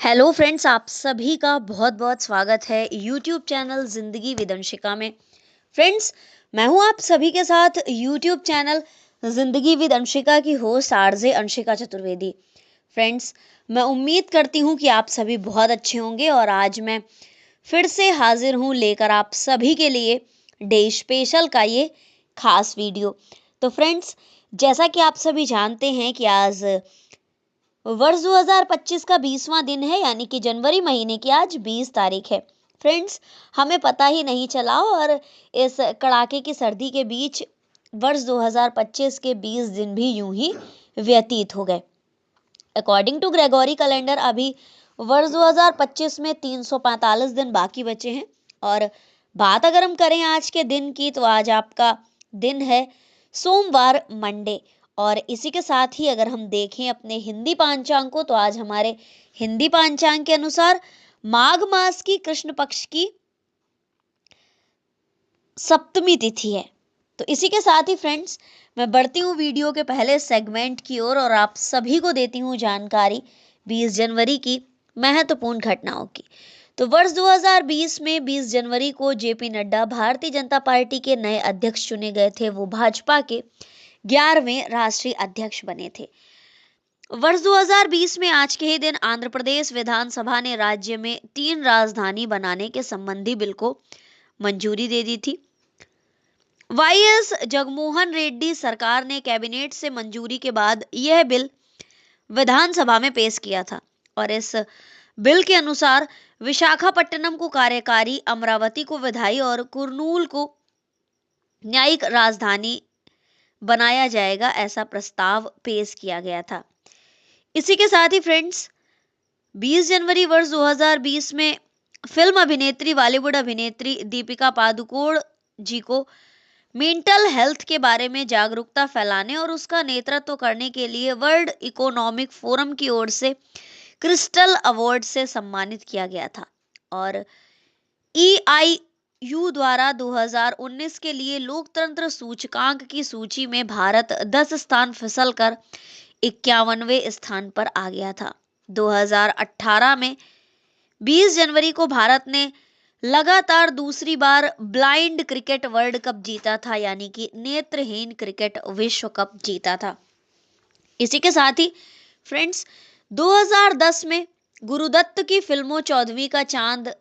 Hello friends, आप सभी का बहुत बहुत स्वागत है YouTube channel Zindagi with Anshika में। फ्रेंड्स, मैं हूं आप सभी के साथ YouTube channel Zindagi with Anshika की host RJ Anshika Chaturvedi. Friends, मैं उम्मीद करती हूं कि आप सभी बहुत अच्छे होंगे और आज मैं फिर से हाजिर हूं लेकर आप सभी के लिए डे स्पेशल का ये खास वीडियो। तो फ्रेंड्स, जैसा कि आप सभी जानते हैं कि आज वर्ष 2025 का 20वां दिन है, यानी कि जनवरी महीने की आज 20 तारीख है। फ्रेंड्स, हमें पता ही नहीं चला और इस कड़ाके की सर्दी के बीच वर्ष 2025 के 20 दिन भी यूं ही व्यतीत हो गए। अकॉर्डिंग टू ग्रेगोरी कैलेंडर अभी वर्ष 2025 में 345 दिन बाकी बचे हैं। और बात अगर हम करें आज के दिन की, तो आज आपका दिन है सोमवार, मंडे। और इसी के साथ ही अगर हम देखें अपने हिंदी पांचांग को, तो आज हमारे हिंदी पांचांग के अनुसार माघ मास की कृष्ण पक्ष की सप्तमी तिथि है। तो इसी के साथ ही फ्रेंड्स, मैं बढ़ती हूँ वीडियो के पहले सेगमेंट की ओर और आप सभी को देती हूँ जानकारी 20 जनवरी की महत्वपूर्ण घटनाओं की। तो वर्ष 2020 में 20 जनवरी को जेपी नड्डा भारतीय जनता पार्टी के नए अध्यक्ष चुने गए थे। वो भाजपा के 11वें राष्ट्रीय अध्यक्ष बने थे। वर्ष 2020 में आज के ही दिन आंध्र प्रदेश विधानसभा ने राज्य में 3 राजधानी बनाने के संबंधी बिल को मंजूरी दे दी थी। वाईएस जगनमोहन रेड्डी सरकार ने कैबिनेट से मंजूरी के बाद यह बिल विधानसभा में पेश किया था और इस बिल के अनुसार विशाखापट्टनम को कार्यकारी, अमरावती को विधायी और कुर्नूल को न्यायिक राजधानी बनाया जाएगा, ऐसा प्रस्ताव पेश किया गया था। इसी के साथ ही फ्रेंड्स, 20 जनवरी वर्ष 2020 में फिल्म अभिनेत्री, बॉलीवुड अभिनेत्री दीपिका पादुकोण जी को मेंटल हेल्थ के बारे में जागरूकता फैलाने और उसका नेतृत्व करने के लिए वर्ल्ड इकोनॉमिक फोरम की ओर से क्रिस्टल अवार्ड से सम्मानित किया गया था। और ईआईयू द्वारा 2019 के लिए लोकतंत्र सूचकांक की सूची में भारत 10 स्थान फिसलकर 51वें स्थान पर आ गया था। 2018 में 20 जनवरी को भारत ने लगातार दूसरी बार ब्लाइंड क्रिकेट वर्ल्ड कप जीता था, यानी कि नेत्रहीन क्रिकेट विश्व कप जीता था। इसी के साथ ही फ्रेंड्स, 2010 में गुरुदत्त की फिल्मों 14वीं का चांद,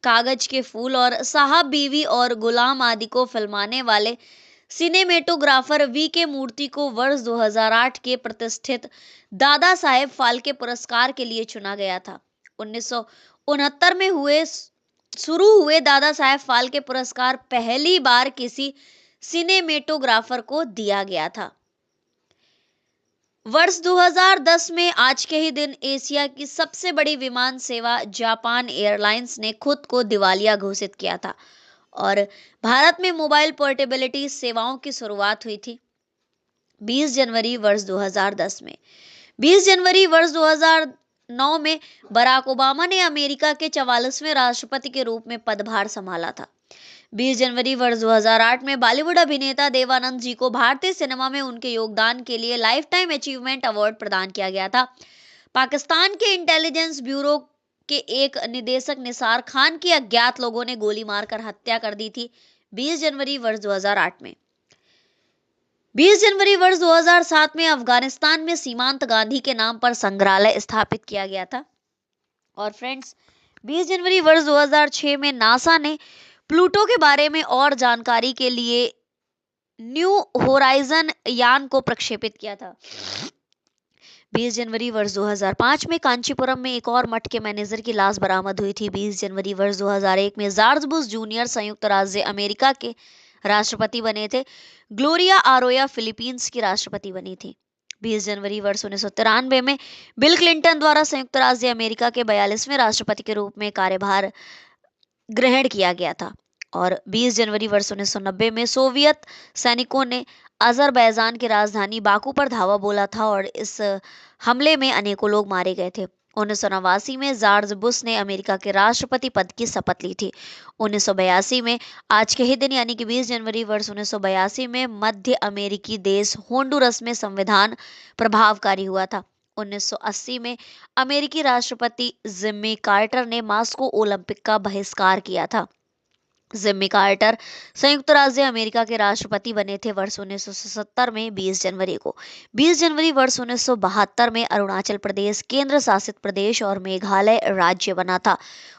कागज के फूल और साहब बीवी और गुलाम आदि को फिल्माने वाले सिनेमेटोग्राफर वी के मूर्ति को वर्ष 2008 के प्रतिष्ठित दादा साहेब फाल्के पुरस्कार के लिए चुना गया था। 1969 में शुरू हुए दादा साहेब फाल्के पुरस्कार पहली बार किसी सिनेमेटोग्राफर को दिया गया था। वर्ष 2010 में आज के ही दिन एशिया की सबसे बड़ी विमान सेवा जापान एयरलाइंस ने खुद को दिवालिया घोषित किया था और भारत में मोबाइल पोर्टेबिलिटी सेवाओं की शुरुआत हुई थी 20 जनवरी वर्ष 2010 में। 20 जनवरी वर्ष 2009 में बराक ओबामा ने अमेरिका के 44वें राष्ट्रपति के रूप में पदभार संभाला था। 20 जनवरी वर्ष 2008 में बॉलीवुड अभिनेता देवानंद जी को भारतीय सिनेमा में उनके योगदान के लिए लाइफ टाइम अचीवमेंट अवार्ड प्रदान किया गया था। पाकिस्तान के इंटेलिजेंस ब्यूरो के एक निदेशक निसार खान की अज्ञात लोगों ने गोली मारकर हत्या कर दी थी 20 जनवरी वर्ष 2008 में। 20 जनवरी वर्ष 2007 में अफगानिस्तान में सीमांत गांधी के नाम पर संग्रहालय स्थापित किया गया था। और फ्रेंड्स, 20 जनवरी वर्ष 2006 में नासा ने प्लूटो के बारे में और जानकारी के लिए न्यू होराइजन यान को प्रक्षेपित किया था। 20 जनवरी वर्ष 2005 में कांचीपुरम में एक और मठ के मैनेजर की लाश बरामद हुई थी। 20 जनवरी वर्ष 2001 में जॉर्ज बुश जूनियर संयुक्त राज्य अमेरिका के राष्ट्रपति बने थे। ग्लोरिया आरोया फिलीपींस की राष्ट्रपति बनी थी। 20 जनवरी वर्ष 1993 में बिल क्लिंटन द्वारा संयुक्त राज्य अमेरिका के 42वें राष्ट्रपति के रूप में कार्यभार ग्रहण किया गया था। और 20 जनवरी वर्ष 1990 में सोवियत सैनिकों ने अजरबैजान की राजधानी बाकू पर धावा बोला था और इस हमले में अनेकों लोग मारे गए थे। 1989 में जॉर्ज बुश ने अमेरिका के राष्ट्रपति पद की शपथ ली थी। 1982 में आज के ही दिन यानी कि 20 जनवरी वर्ष 1982 में मध्य अमेरिकी देश होंडुरस में संविधान प्रभावकारी हुआ था। 1980 में अमेरिकी राष्ट्रपति जिम्मी कार्टर ने मास्को ओलंपिक का बहिष्कार किया था। जिम्मी कार्टर संयुक्त राज्य अमेरिका के राष्ट्रपति बने थे वर्ष 1977 में 20 जनवरी को। 20 जनवरी वर्ष 1972 में अरुणाचल प्रदेश केंद्र शासित प्रदेश और मेघालय राज्य बना था।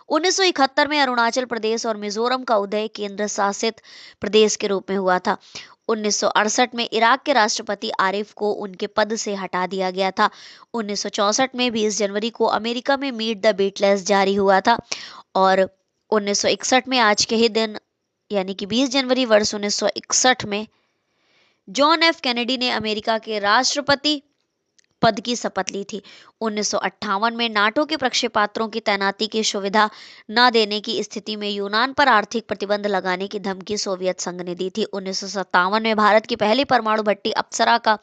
1971 में अरुणाचल प्रदेश और मिजोरम का उदय केंद्र शासित प्रदेश के रूप में हुआ था। 1968 में इराक के राष्ट्रपति आरिफ को उनके पद से हटा दिया गया था। 1964 में 20 जनवरी को अमेरिका में मीट द बीटलेस जारी हुआ था और 1961 में आज के ही दिन यानी कि 20 जनवरी वर्ष 1961 में जॉन एफ कैनेडी ने अमेरिका के राष्ट्रपति पद की शपथ ली थी। 1958 में नाटो के प्रक्षेपास्त्रों की तैनाती की सुविधा न देने की स्थिति में यूनान पर आर्थिक प्रतिबंध लगाने की धमकी सोवियत संघ ने दी थी। 1957 में भारत की पहली परमाणु भट्टी अप्सरा का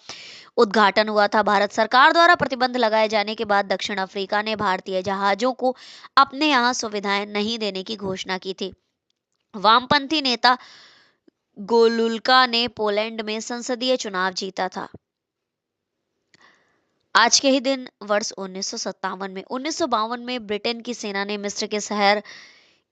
उद्घाटन हुआ था। भारत सरकार द्वारा प्रतिबंध लगाए जाने के बाद दक्षिण अफ्रीका ने भारतीय जहाजों को अपने यहाँ सुविधाएं नहीं देने की घोषणा की थी। वामपंथी नेता गोलुल्का ने पोलैंड में संसदीय चुनाव जीता था। आज के ही दिन वर्ष 1952 में ब्रिटेन की सेना ने मिस्र के शहर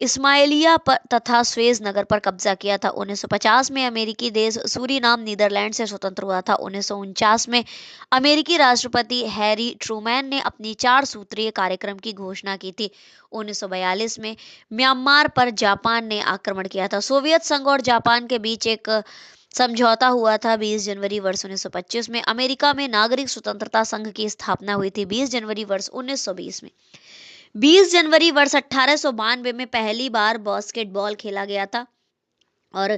इस्माइलिया पर तथा स्वेज नगर पर कब्जा किया था। 1950 में अमेरिकी देश सूरीनाम नीदरलैंड से स्वतंत्र हुआ था। 1949 में अमेरिकी राष्ट्रपति हैरी ट्रूमैन ने अपनी 4 सूत्रीय कार्यक्रम की घोषणा की थी। 1942 में म्यांमार पर जापान ने आक्रमण किया था। सोवियत संघ और जापान के बीच एक समझौता हुआ था। 20 जनवरी वर्ष 1925 में अमेरिका में नागरिक स्वतंत्रता संघ की स्थापना हुई थी। 20 जनवरी वर्ष 1920 में 20 जनवरी वर्ष 1892 में पहली बार बास्केटबॉल खेला गया था और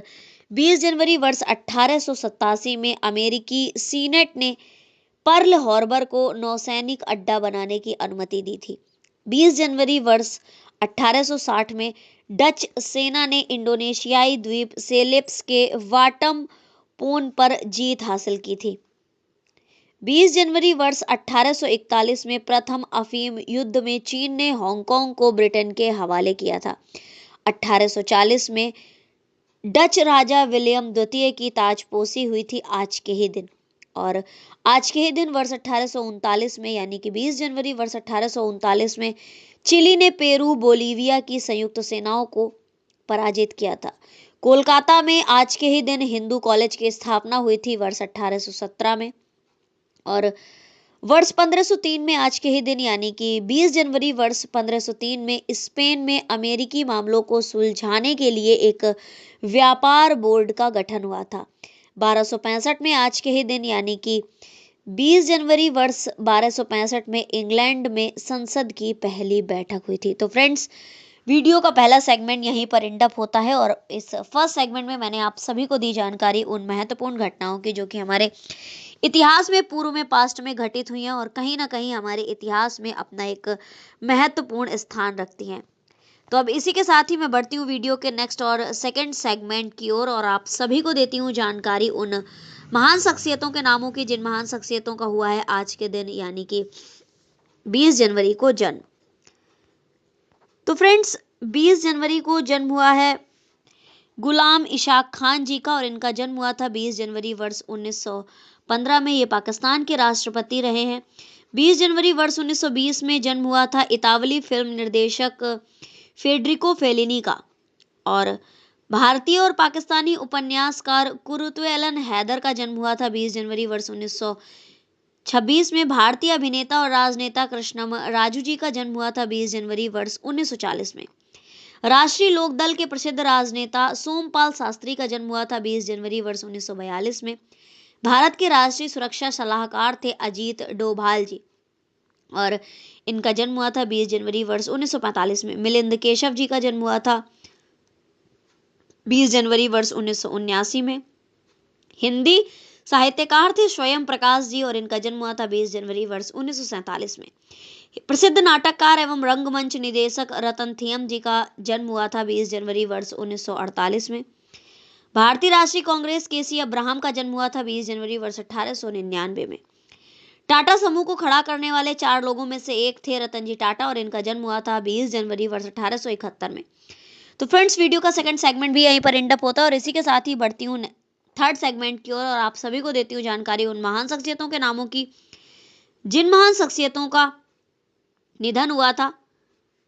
20 जनवरी वर्ष 1887 में अमेरिकी सीनेट ने पर्ल हार्बर को नौसैनिक अड्डा बनाने की अनुमति दी थी। 20 जनवरी वर्ष 1860 में डच सेना ने इंडोनेशियाई द्वीप सेलेब्स के वाटम पोन पर जीत हासिल की थी। 20 जनवरी वर्ष 1841 में प्रथम अफीम युद्ध में चीन ने हांगकांग को ब्रिटेन के हवाले किया था। 1840 में डच राजा विलियम द्वितीय की ताजपोशी हुई थी आज के ही दिन। और आज के ही दिन वर्ष 1839 में यानी कि 20 जनवरी वर्ष 1839 में चिली ने पेरू बोलीविया की संयुक्त सेनाओं को पराजित किया था। कोलकाता में आज के ही दिन हिंदू कॉलेज की स्थापना हुई थी वर्ष 1817 में। और वर्ष 1503 में आज के ही दिन यानी कि 20 जनवरी वर्ष 1503 में स्पेन में अमेरिकी मामलों को सुलझाने के लिए एक व्यापार बोर्ड का गठन हुआ था। 1265 में आज के ही दिन यानी कि 20 जनवरी वर्ष 1265 में इंग्लैंड में संसद की पहली बैठक हुई थी। तो फ्रेंड्स, वीडियो का पहला सेगमेंट यहीं पर एंड अप होता है और इस फर्स्ट सेगमेंट में मैंने आप सभी को दी जानकारी उन महत्वपूर्ण घटनाओं की जो कि हमारे इतिहास में पूर्व में पास्ट में घटित हुई हैं और कहीं ना कहीं हमारे इतिहास में अपना एक महत्वपूर्ण स्थान रखती हैं। तो अब इसी के साथ ही मैं बढ़ती हूँ वीडियो के नेक्स्ट और सेकंड सेगमेंट की ओर और आप सभी को देती हूँ जानकारी उन महान शख्सियतों के नामों की जिन महान शख्सियतों का हुआ है आज के दिन यानी कि 20 जनवरी को जन्म। तो फ्रेंड्स, 20 जनवरी को जन्म हुआ है गुलाम इशाक खान जी का और इनका जन्म हुआ था 20 जनवरी वर्ष 1915 में। ये पाकिस्तान के राष्ट्रपति रहे हैं। 20 जनवरी वर्ष 1920 में जन्म हुआ था इतावली फिल्म निर्देशक फेडरिको फेलिनी का और भारतीय और पाकिस्तानी उपन्यासकार कुरुतवेलन हैदर का जन्म हुआ था 20 जनवरी वर्ष 1926 में। भारतीय अभिनेता और राजनेता कृष्णम राजू जी का जन्म हुआ था 20 जनवरी वर्ष 1940 में। राष्ट्रीय लोकदल के प्रसिद्ध राजनेता सोमपाल शास्त्री का जन्म हुआ था 20 जनवरी वर्ष 1942 में। भारत के राष्ट्रीय सुरक्षा सलाहकार थे अजीत डोभाल जी और इनका जन्म हुआ था 20 जनवरी वर्ष 1945 में। मिलिंद केशव जी का जन्म हुआ था 20 जनवरी वर्ष 1979 में। हिंदी साहित्यकार थे स्वयं प्रकाश जी और इनका जन्म हुआ था 20 जनवरी वर्ष 1947 में। प्रसिद्ध नाटककार एवं रंगमंच निदेशक रतन थियम जी का जन्म हुआ था 20 जनवरी वर्ष 1948 में। भारतीय राष्ट्रीय कांग्रेस केसी अब्राहम का जन्म हुआ था 20 जनवरी वर्ष 1899 में। टाटा समूह को खड़ा करने वाले 4 लोगों में से एक थे रतन जी टाटा और इनका जन्म हुआ था 20 जनवरी वर्ष 1871 में। तो फ्रेंड्स, वीडियो का सेकंड सेगमेंट भी यहीं पर एंड अप होता है और इसी के साथ ही बढ़ती हूँ थर्ड सेगमेंट की ओर और आप सभी को देती हूँ जानकारी उन महान शख्सियतों के नामों की जिन महान शख्सियतों का निधन हुआ था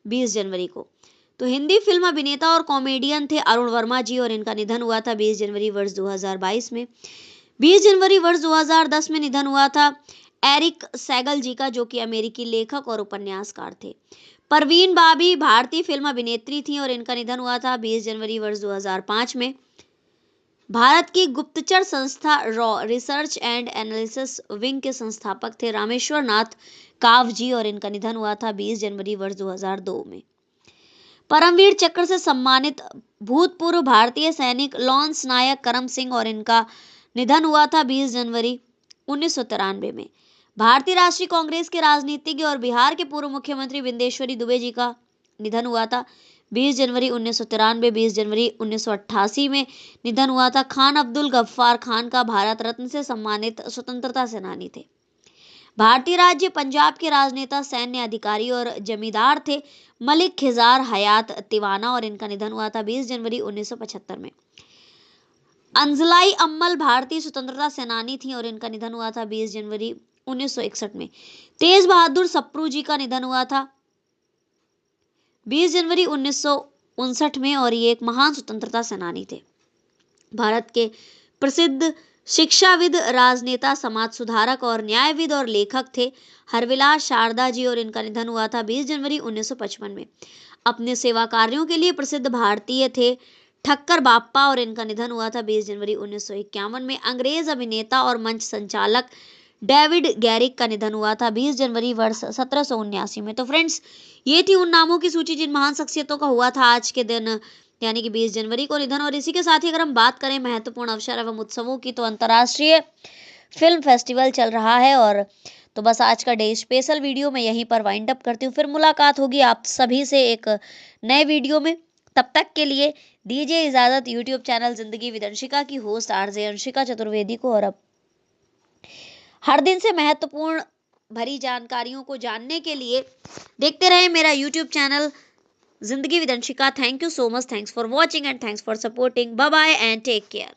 20 जनवरी को, तो हिंदी फिल्म अभिनेता और कॉमेडियन थे अरुण वर्मा जी, और इनका निधन हुआ था 20 जनवरी वर्ष 2022 में। 20 जनवरी वर्ष 2010 में निधन हुआ था एरिक सैगल जी का, जो कि अमेरिकी लेखक और उपन्यासकार थे। परवीन बाबी भारतीय फिल्म अभिनेत्री थी और इनका निधन हुआ था 20 जनवरी वर्ष 2005 में। भारत की गुप्तचर संस्था raw research and analysis wing के संस्थापक थे रामेश्वर नाथ काव जी, और इनका निधन हुआ था 20 जनवरी वर्ष 2002 में। परमवीर चक्र से सम्मानित भूतपूर्व भारतीय सैनिक लॉन्स नायक करम सिंह, और इनका निधन हुआ था 20 जनवरी 1993 में। भारतीय राष्ट्रीय कांग्रेस के राजनीतिज्ञ और बिहार के पूर्व मुख्यमंत्री बिंदेश्वरी दुबे जी का निधन हुआ था 20 जनवरी 1993। 20 जनवरी 1988 में निधन हुआ था खान अब्दुल गफ्फार खान का, भारत रत्न से सम्मानित स्वतंत्रता सेनानी थे। भारतीय राज्य पंजाब के राजनेता, सैन्य अधिकारी और जमींदार थे मलिक खिजार हयात तिवाना, और इनका निधन हुआ था 20 जनवरी 1975 में। अंजलाई अम्मल भारतीय स्वतंत्रता सेनानी थी और इनका निधन हुआ था 20 जनवरी 1961 में। तेज बहादुर सप्रू जी का निधन हुआ था 20 जनवरी 1959 में, और ये एक महान स्वतंत्रता सेनानी थे। भारत के प्रसिद्ध शिक्षाविद, राजनेता, समाज सुधारक और न्यायविद और लेखक थे हरविलास शारदा जी, और इनका निधन हुआ था 20 जनवरी 1955 में। अपने सेवा कार्यों के लिए प्रसिद्ध भारतीय थे ठक्कर बाप्पा, और इनका निधन हुआ था 20 जनवरी 1951 में। अंग्रेज अभिनेता और मंच संचालक डेविड गैरिक का निधन हुआ था 20 जनवरी वर्ष 1779 में। तो फ्रेंड्स, ये थी उन नामों की सूची जिन महान शख्सियतों का हुआ था आज के दिन यानी कि 20 जनवरी को निधन। और इसी के साथ ही अगर हम बात करें महत्वपूर्ण अवसर एवं उत्सवों की, तो अंतर्राष्ट्रीय फिल्म फेस्टिवल चल रहा है। और तो बस आज का डे स्पेशल वीडियो मैं यहीं पर वाइंड अप करती हूँ। फिर मुलाकात होगी आप सभी से एक नए वीडियो में। तब तक के लिए दीजिए इजाजत YouTube channel Zindagi with Anshika की होस्ट आरजे अंशिका चतुर्वेदी को। और अब हर दिन से महत्वपूर्ण भरी जानकारियों को जानने के लिए देखते रहे मेरा YouTube channel Zindagi with Anshika. Thank you so much, thanks for watching and thanks for supporting. Bye bye and take care.